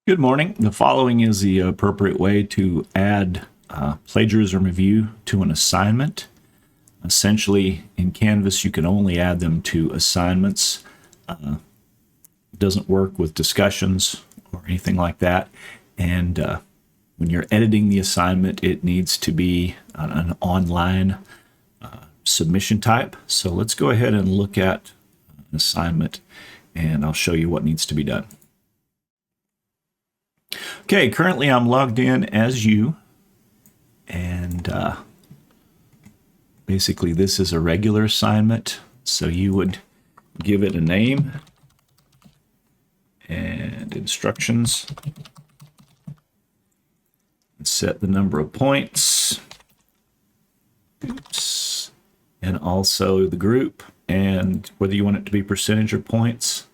Good morning. The following is the appropriate way to add plagiarism review to an assignment. Essentially, in Canvas, you can only add them to assignments. It doesn't work with discussions or anything like that. And when you're editing the assignment, it needs to be an online submission type. So let's go ahead and look at an assignment, and I'll show you what needs to be done. Okay, currently I'm logged in as you, and basically this is a regular assignment, so you would give it a name and instructions, and set the number of points, and also the group, and whether you want it to be percentage or points.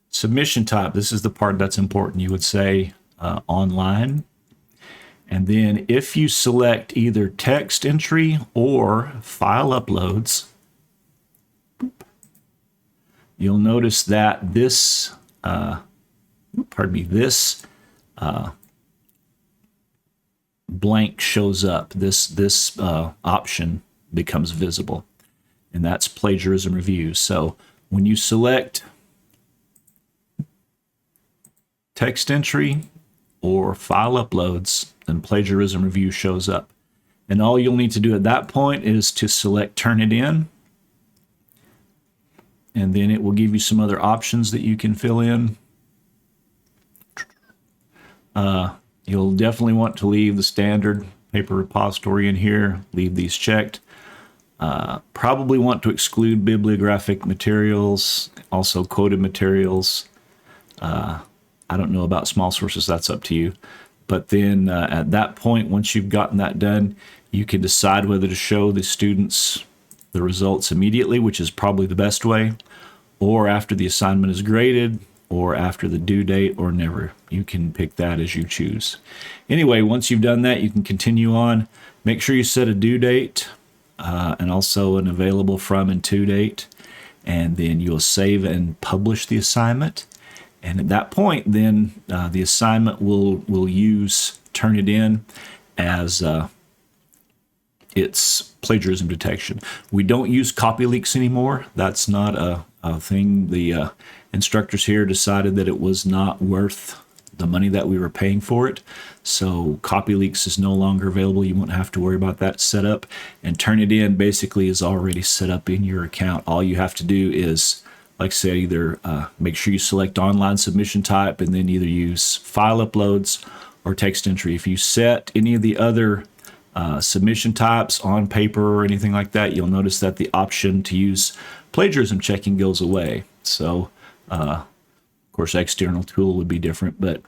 Submission type, this is the part that's important. You would say online. And then if you select either text entry or file uploads, you'll notice that this, blank shows up. This option becomes visible, and that's plagiarism review. So when you select text entry or file uploads, then plagiarism review shows up. And all you'll need to do at that point is to select TurnItIn, and then it will give you some other options that you can fill in. You'll definitely want to leave the standard paper repository in here, leave these checked. Probably want to exclude bibliographic materials, also quoted materials. I don't know about small sources, that's up to you. But then at that point, once you've gotten that done, you can decide whether to show the students the results immediately, which is probably the best way, or after the assignment is graded, or after the due date, or never. You can pick that as you choose. Anyway, once you've done that, you can continue on. Make sure you set a due date and also an available from and to date, and then you'll save and publish the assignment. And at that point, then the assignment will use TurnItIn as its plagiarism detection. We don't use copy leaks anymore. That's not a thing. The instructors here decided that it was not worth the money that we were paying for it. So copy leaks is no longer available. You won't have to worry about that setup. And TurnItIn basically is already set up in your account. All you have to do is, like I said, either make sure you select online submission type and then either use file uploads or text entry. If you set any of the other submission types on paper or anything like that, you'll notice that the option to use plagiarism checking goes away. So, of course, external tool would be different, but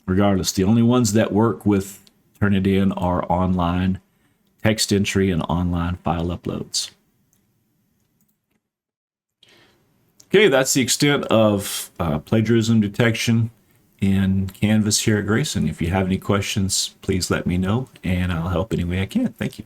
regardless, the only ones that work with TurnItIn are online text entry and online file uploads. Okay, that's the extent of plagiarism detection in Canvas here at Grayson. If you have any questions, please let me know, and I'll help any way I can. Thank you.